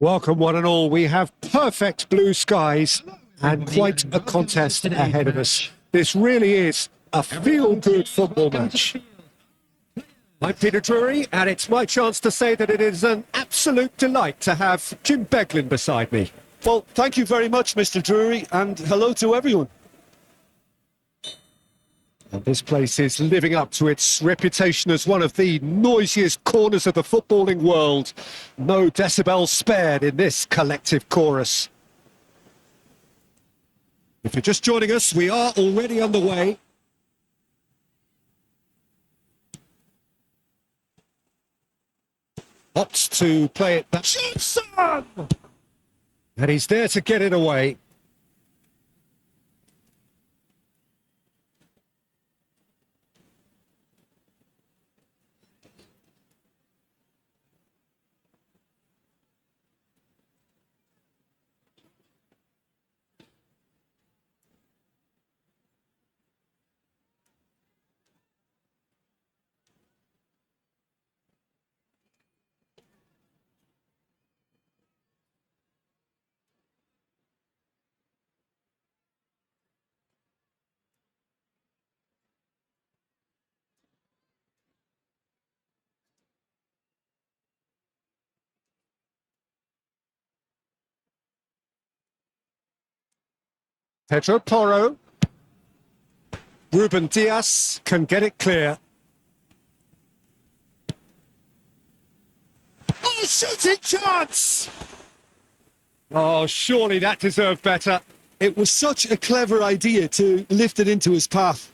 Welcome one and all. We have perfect blue skies and quite a contest ahead of us. This really is a feel-good football match. I'm Peter Drury, and it's my chance to say that it is an absolute delight to have Jim Beglin beside me. Well, thank you very much, Mr. Drury, and hello to everyone. And this place is living up to its reputation as one of the noisiest corners of the footballing world. No decibels spared in this collective chorus. If you're just joining us, we are already underway. Opts to play it back. Johnson! And he's there to get it away. Pedro Porro. Ruben Diaz can get it clear. Oh, shooting chance! Oh, surely that deserved better. It was such a clever idea to lift it into his path.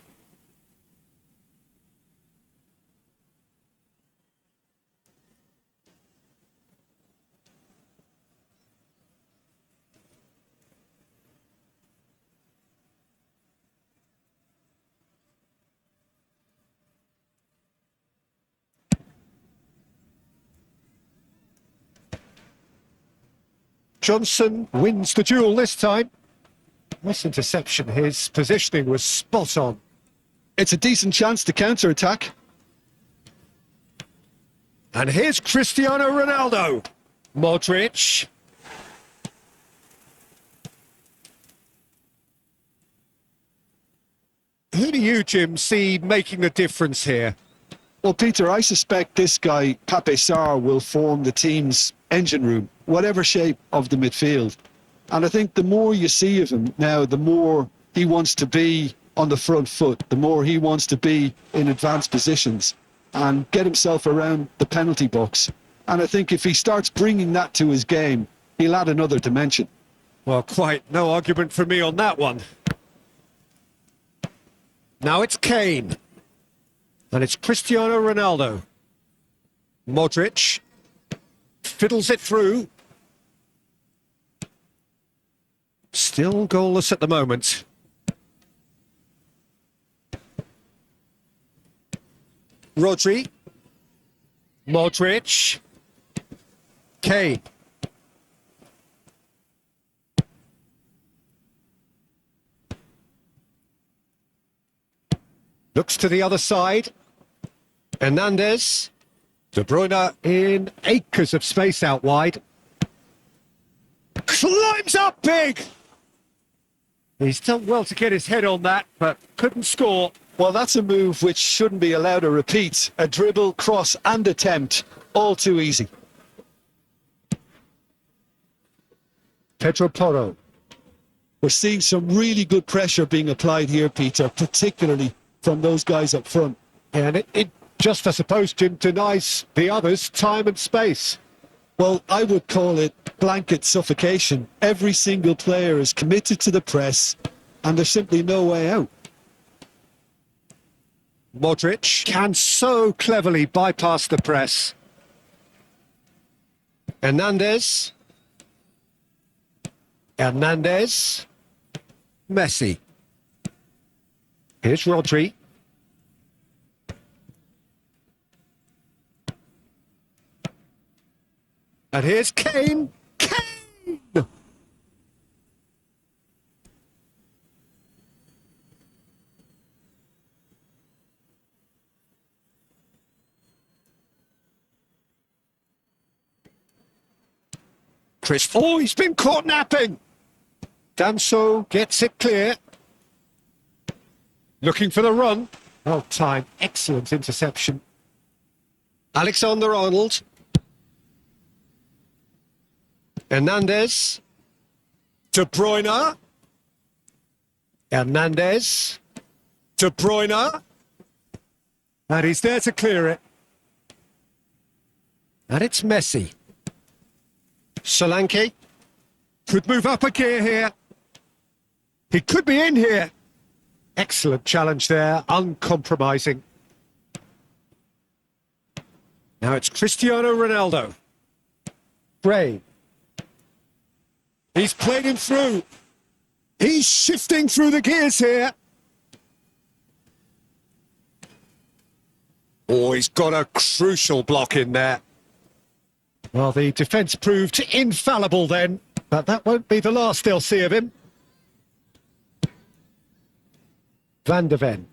Johnson wins the duel this time. Nice interception. His positioning was spot on. It's a decent chance to counter-attack. And here's Cristiano Ronaldo. Modric. Who do you, Jim, see making the difference here? Well, Peter, I suspect this guy, Pape Sarr, will form the team's engine room, whatever shape of the midfield. And I think the more you see of him now, the more he wants to be on the front foot, the more he wants to be in advanced positions and get himself around the penalty box. And I think if he starts bringing that to his game, he'll add another dimension. Well, quite no argument for me on that one. Now it's Kane. And it's Cristiano Ronaldo. Modric fiddles it through. Still goalless at the moment. Rodri. Modric. Kane. Looks to the other side. Hernandez. De Bruyne in acres of space out wide. Climbs up big! He's done well to get his head on that, but couldn't score. Well, that's a move which shouldn't be allowed to repeat. A dribble, cross and attempt, all too easy. Pedro Porro. We're seeing some really good pressure being applied here, Peter, particularly from those guys up front. And it just, I suppose, Jim, denies the others time and space. Well, I would call it blanket suffocation. Every single player is committed to the press, and there's simply no way out. Modric can so cleverly bypass the press. Hernandez. Hernandez. Messi. Here's Rodri. And here's Kane. Kane! Chris. Oh, he's been caught napping. Damso gets it clear. Looking for the run. Well timed. Excellent interception. Alexander-Arnold. Hernandez. De Bruyne. Hernandez. De Bruyne. And he's there to clear it. And it's Messi. Solanke. Could move up a gear here. He could be in here. Excellent challenge there, uncompromising. Now it's Cristiano Ronaldo. Gray. He's played him through. He's shifting through the gears here. Oh, he's got a crucial block in there. Well, the defence proved infallible then, but that won't be the last they'll see of him. Van de Ven.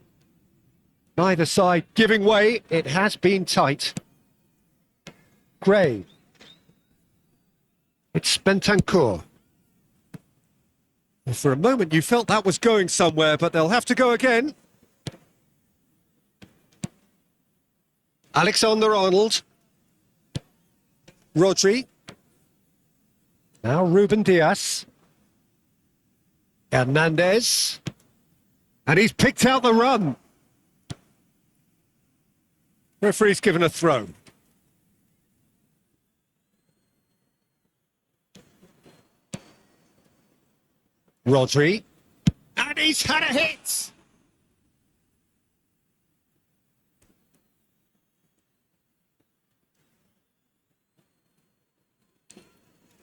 Neither side giving way. It has been tight. Gray. It's Bentancur. Well, for a moment you felt that was going somewhere, but they'll have to go again. Alexander-Arnold. Rodri. Now Ruben Diaz. Hernandez. And he's picked out the run. Referee's given a throw. Rodri. And he's had a hit.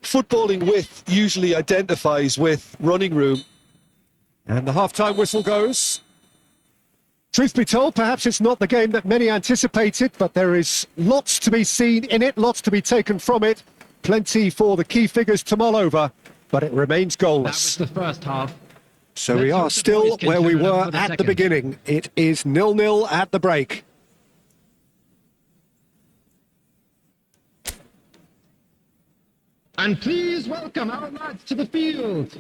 Footballing width usually identifies with running room. And the half-time whistle goes. Truth be told, perhaps it's not the game that many anticipated, but there is lots to be seen in it, lots to be taken from it. Plenty for the key figures to mull over, but it remains goalless. That was the first half. So we are still where we were at the beginning. It is 0-0 at the break. And please welcome our lads to the field.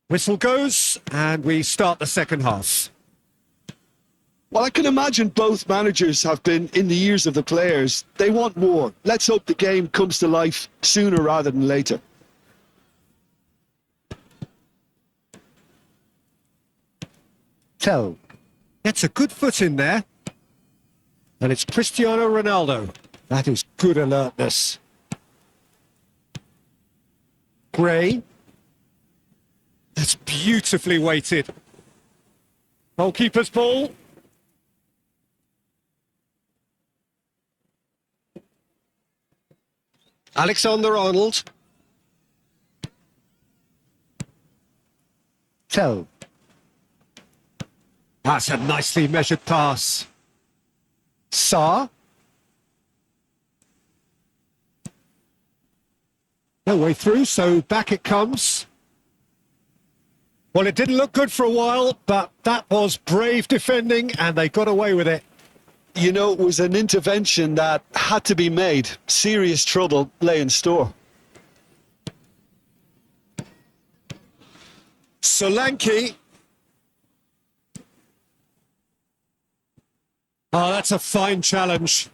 Whistle goes, and we start the second half. Well, I can imagine both managers have been in the ears of the players. They want more. Let's hope the game comes to life sooner rather than later. Tell. Gets a good foot in there. And it's Cristiano Ronaldo. That is good alertness. Gray. That's beautifully weighted. Goalkeeper's ball. Alexander-Arnold. Tell. That's a nicely measured pass. Saar. No way through, so back it comes. Well, it didn't look good for a while, but that was brave defending, and they got away with it. You know, it was an intervention that had to be made. Serious trouble lay in store. Solanke. Oh, that's a fine challenge.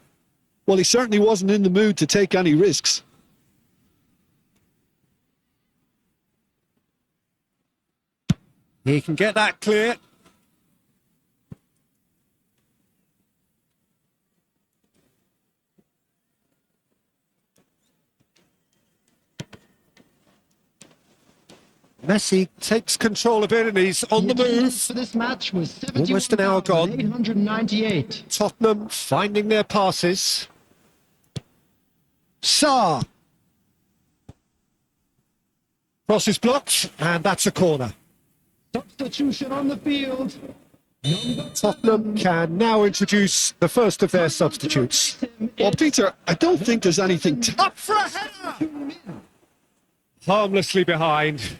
Well, he certainly wasn't in the mood to take any risks. He can get that clear. Messi takes control of it and he's on the move. For this match was Almost an hour gone. 898. Tottenham finding their passes. Saar. Cross is blocked, and that's a corner. Substitution on the field. Tottenham can now introduce the first of their substitutes. Well, Peter, I don't think there's anything... Up for a header! Harmlessly behind.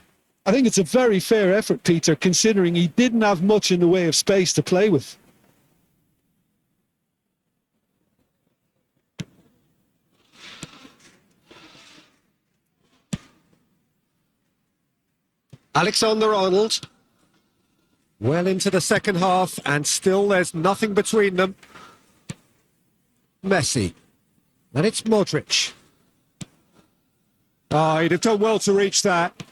I think it's a very fair effort, Peter, considering he didn't have much in the way of space to play with. Alexander-Arnold. Well into the second half, and still there's nothing between them. Messi. And it's Modric. Ah, he'd have done well to reach that.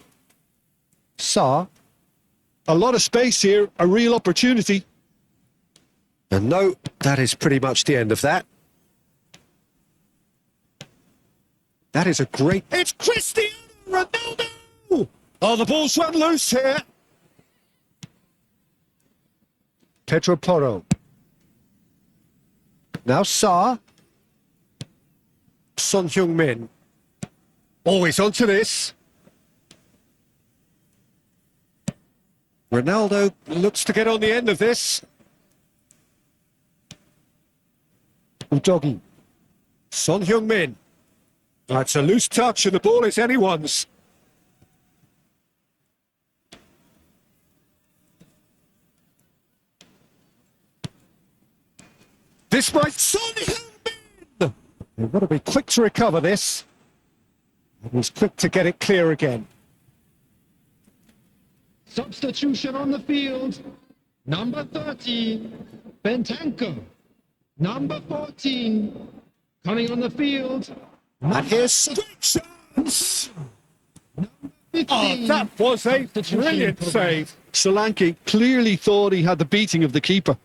Sarr. A lot of space here, a real opportunity. And no, that is pretty much the end of that. That is a great... It's Cristiano Ronaldo! Oh, the ball's run loose here. Pedro Porro. Now Sarr. Son Heung-min. Always onto this. Ronaldo looks to get on the end of this. Udogi. Son Heung-min. That's a loose touch and the ball is anyone's. This might... Son Heung-min! They've got to be quick to recover this. And he's quick to get it clear again. Substitution on the field. Number 13, Bentancur. Number 14, coming on the field. And here's chance. Number Oh, 15. that was a Substitution brilliant for- save. Solanke clearly thought he had the beating of the keeper.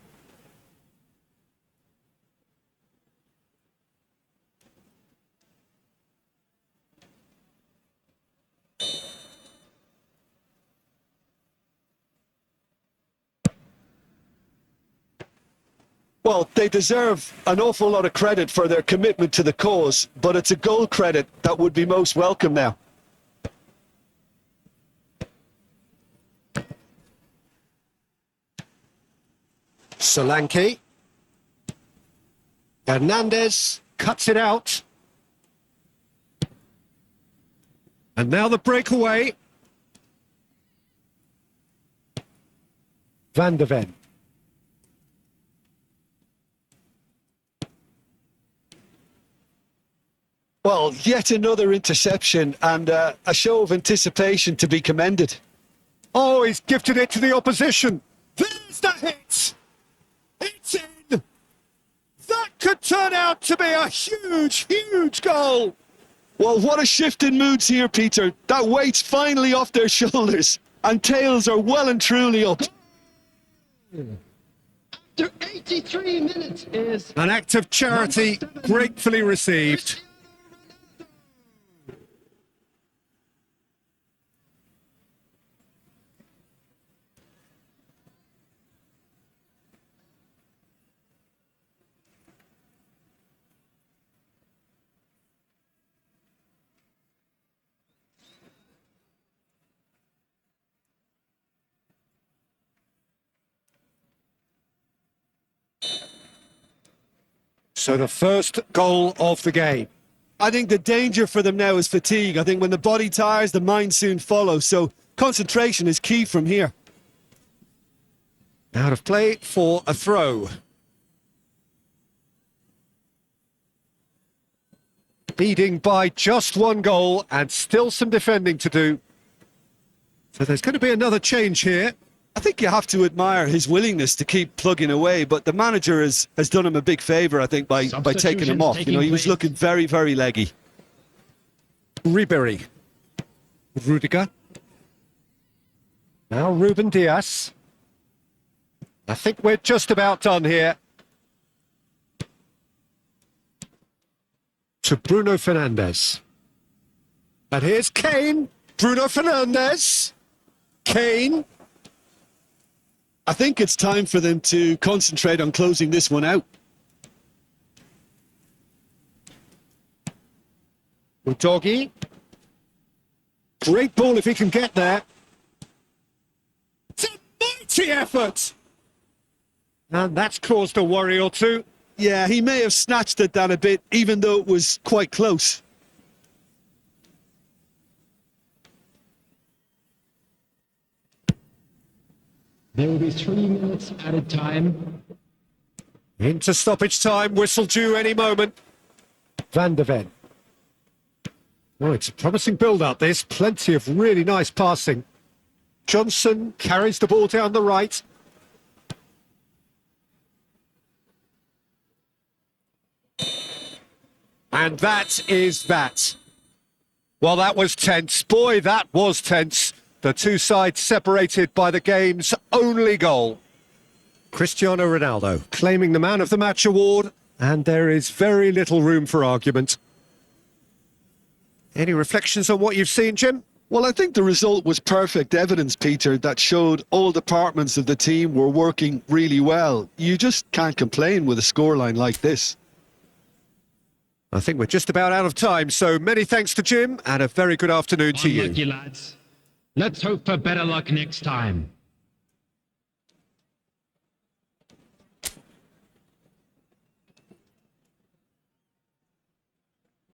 Well, they deserve an awful lot of credit for their commitment to the cause, but it's a goal credit that would be most welcome now. Solanke. Hernandez cuts it out. And now the breakaway. Van de Ven. Well, yet another interception and a show of anticipation to be commended. Oh, he's gifted it to the opposition. There's the hit. It's in. That could turn out to be a huge, huge goal. Well, what a shift in moods here, Peter. That weight's finally off their shoulders and tails are well and truly up. After 83 minutes is An act of charity gratefully received. So the first goal of the game. I think the danger for them now is fatigue. I think when the body tires, the mind soon follows. So concentration is key from here. Out of play for a throw. Leading by just one goal and still some defending to do. So there's going to be another change here. I think you have to admire his willingness to keep plugging away, but the manager has done him a big favour, I think, by taking him off. You know, he was looking very, very leggy. Ribery. Rudiger. Now Ruben Diaz. I think we're just about done here. To Bruno Fernandes. And here's Kane. Bruno Fernandes. Kane. I think it's time for them to concentrate on closing this one out. Udogi. Great ball if he can get there. It's a mighty effort. And that's caused a worry or two. Yeah, he may have snatched at that a bit, even though it was quite close. There will be 3 minutes added time. Into stoppage time, whistle due any moment. Van der Ven. Oh, it's a promising build-up, this. Plenty of really nice passing. Johnson carries the ball down the right. And that is that. Well, that was tense. Boy, that was tense. The two sides separated by the game's only goal. Cristiano Ronaldo claiming the Man of the Match award, and there is very little room for argument. Any reflections on what you've seen, Jim? Well, I think the result was perfect evidence, Peter, that showed all departments of the team were working really well. You just can't complain with a scoreline like this. I think we're just about out of time, so many thanks to Jim, and a very good afternoon to you. Unlucky, lads. Let's hope for better luck next time.